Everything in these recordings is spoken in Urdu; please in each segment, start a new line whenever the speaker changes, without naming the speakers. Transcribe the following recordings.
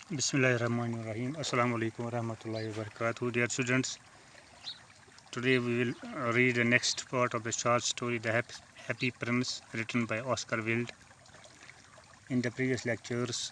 Bismillahirrahmanirrahim. Assalamu alaikum warahmatullahi wabarakatuh. Dear students, today we will read the next part of the short story, The Happy Prince, written by Oscar Wilde. In the previous lectures,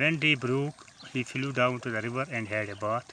When day broke, he flew down to the river and had a bath.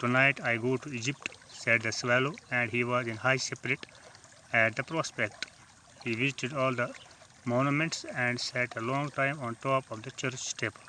Tonight I go to Egypt, said the swallow, and he was in high spirit at the prospect. He visited all the monuments and sat a long time on top of the church steeple.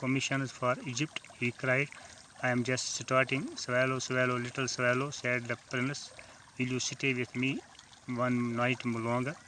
commissions for Egypt? He cried. I am just starting. Swallow, swallow, little swallow, said the prince. Will you stay with me one night longer?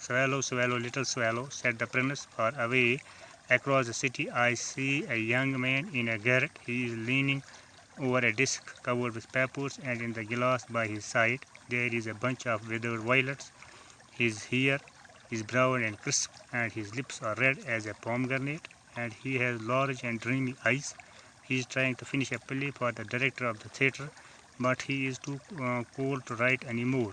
Swallow, swallow, little swallow, said the prince. Far away across the city I see a young man in a garret. He is leaning over a disk covered with papers, and in the glass by his side there is a bunch of withered violets. His hair is brown and crisp, and his lips are red as a pomegranate, and he has large and dreamy eyes. He is trying to finish a play for the director of the theatre, but he is too cold to write anymore.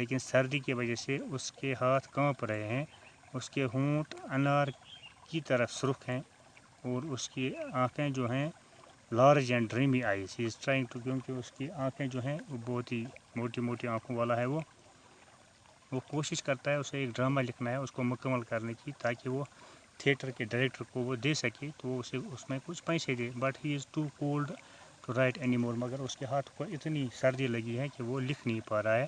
لیکن سردی کی وجہ سے اس کے ہاتھ کانپ رہے ہیں، اس کے ہونٹ انار کی طرح سرخ ہیں اور اس کی آنکھیں جو ہیں large and dreamy eyes, he is trying to, کیونکہ اس کی آنکھیں جو ہیں وہ بہت ہی موٹی موٹی آنکھوں والا ہے، وہ کوشش کرتا ہے اسے ایک ڈرامہ لکھنا ہے اس کو مکمل کرنے کی، تاکہ وہ تھیٹر کے ڈائریکٹر کو وہ دے سکے تو وہ اسے اس میں کچھ پیسے دے، but he is too cold to write any more, مگر اس کے ہاتھ کو اتنی سردی لگی ہے کہ وہ لکھ نہیں پا رہا ہے.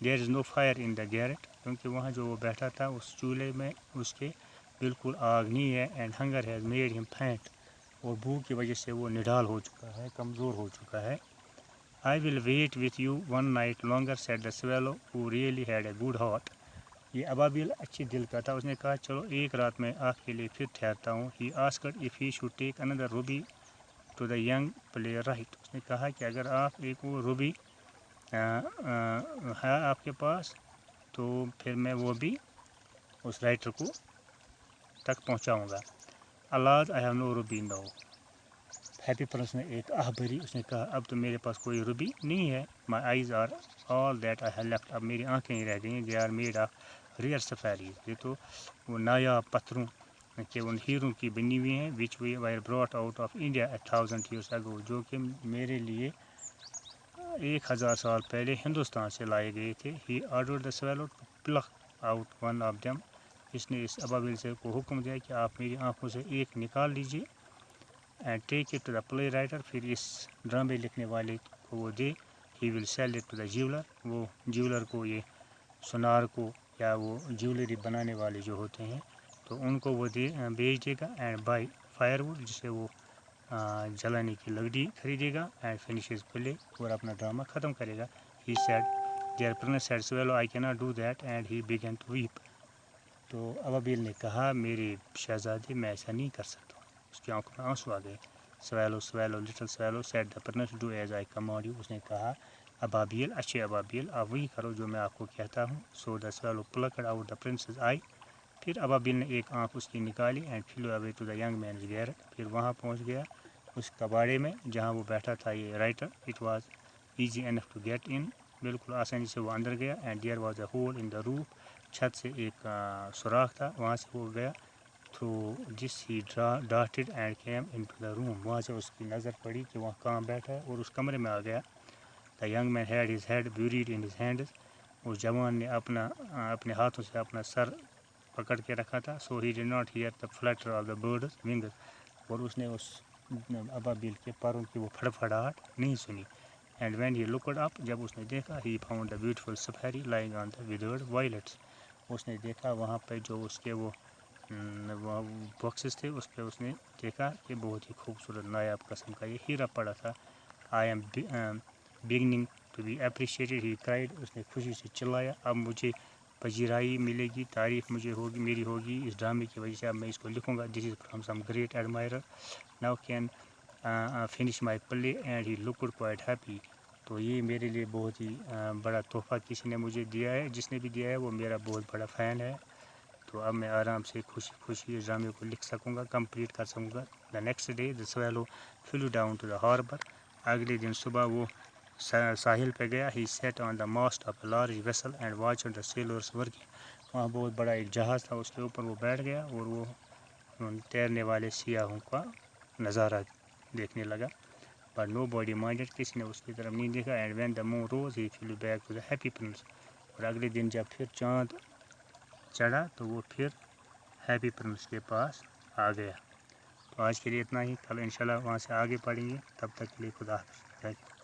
دیر از نو فائر ان دا گیرٹ، کیونکہ وہاں جو وہ بیٹھا تھا اس چولہے میں اس کے بالکل آگ نہیں ہے. اینڈ ہنگر ہیز میڈ ہم فینٹ، اور بھوک کی وجہ سے وہ نڈال ہو چکا ہے، کمزور ہو چکا ہے. I will wait with you one night longer said the swallow who really had a good heart. یہ ابابیل اچھی دل کا تھا، اس نے کہا چلو ایک رات میں آپ کے لیے پھر ٹھہرتا ہوں. He asked if he should take another ruby to the young playwright. اس نے کہا کہ اگر آپ ایک وہ روبی ہے آپ کے پاس تو پھر میں وہ بھی اس رائٹر کو تک پہنچاؤں گا. Alas, I have no ruby now. Happy prince نے ایک آہ بھری، اس نے کہا اب تو میرے پاس کوئی روبی نہیں ہے. My eyes are all that I have left. اب میری آنکھیں ہی رہ گئی ہیں. They are made of rare sapphires. یہ تو وہ نایاب پتھروں کہ ان ہیروں کی بنی ہوئی ہیں. Which we were brought out of India 1000 years ago. جو کہ میرے لیے 1000 سال پہلے ہندوستان سے لائے گئے تھے. He ordered the swallow to pluck out one of them. اس نے اس ابابیل سے کو حکم دیا کہ آپ میری آنکھوں سے ایک نکال لیجیے. And take it to the play writer, پھر اس ڈرامے لکھنے والے کو وہ دے. He will sell it to the jeweller, وہ جیولر کو یہ سونار کو یا وہ جیولری بنانے والے جو ہوتے ہیں تو ان کو وہ بیچ دے گا. اینڈ بائی فائر ووڈ، جسے وہ جلانے کی لکڑی خریدے گا. اینڈ فنش ہز پلے، اور اپنا ڈرامہ ختم کرے گا. He said dear prince said swallow I cannot do that and he began to weep. تو ابابیل نے کہا میرے شہزادے میں ایسا نہیں کر سکتا. اس کی آنکھوں میں آنسو آ گئے. Swallow swallow little swallow said the prince do as I command you. اس نے کہا ابابیل اچھے ابابیل آپ وہی کرو جو میں آپ کو کہتا ہوں. So the swallow plucked out the princess eye. پھر ابابیل نے ایک آنکھ اس کی نکالی. And flew away to the young man's garret. پھر وہاں پہنچ گیا اس کباڑے میں جہاں وہ بیٹھا تھا یہ writer. It was easy enough to get in, بالکل آسانی سے وہ اندر گیا. And there was a hole in the roof, چھت سے ایک سوراخ تھا، وہاں سے وہ گیا. Through this he darted and came into the room, وہاں سے اس کی نظر پڑی کہ وہاں کہاں بیٹھا ہے اور اس کمرے میں آ گیا. The young man had his head buried in his hands. اس جوان نے اپنے ہاتھوں سے اپنا سر پکڑ کے رکھا تھا. So he did not hear the flutter of the bird's wings, اور اس نے اس ابابیل کے پروں کی وہ پھڑپھڑاہٹ نہیں سنی. And when he looked up, جب اس نے دیکھا، he found the beautiful sapphire lying on the withered violets. اس نے دیکھا وہاں پہ جو اس کے وہ باکسز تھے، اس پہ اس نے دیکھا کہ بہت ہی خوبصورت نایاب قسم کا یہ ہیرا پڑا تھا. I am beginning to be appreciated he cried. اس نے خوشی سے چلایا اب مجھے پذیرائی ملے گی، تعریف مجھے ہوگی، میری ہوگی اس ڈرامے کی وجہ سے. اب میں اس کو لکھوں گا. This is from some great admirer now can finish my play. And he looked quite happy. تو یہ میرے لیے بہت ہی بڑا تحفہ کسی نے مجھے دیا ہے، جس نے بھی دیا ہے وہ میرا بہت بڑا فین ہے. تو اب میں آرام سے خوشی خوشی اس ڈرامے کو لکھ سکوں گا، کمپلیٹ کر سکوں گا. The next day the swallow flew down to the harbour. اگلے دن صبح وہ ساحل پہ گیا. He sat on the mast of a large vessel and watched the sailors working. وہاں بہت بڑا ایک جہاز تھا، اس کے اوپر وہ بیٹھ گیا اور وہ تیرنے والے سیاحوں کا نظارہ دیکھنے لگا. بٹ نو باڈی مائنڈڈ، کسی نے اس کی طرف نہیں دیکھا. And when the moon rose he flew back to the happy prince. اور اگلے دن جب پھر چاند چڑھا تو وہ پھر ہیپی پرنس کے پاس آ گیا. تو آج کے لیے اتنا ہی، کل انشاءاللہ وہاں سے آگے پڑھیں گے. تب تک کے لیے خدا حافظ.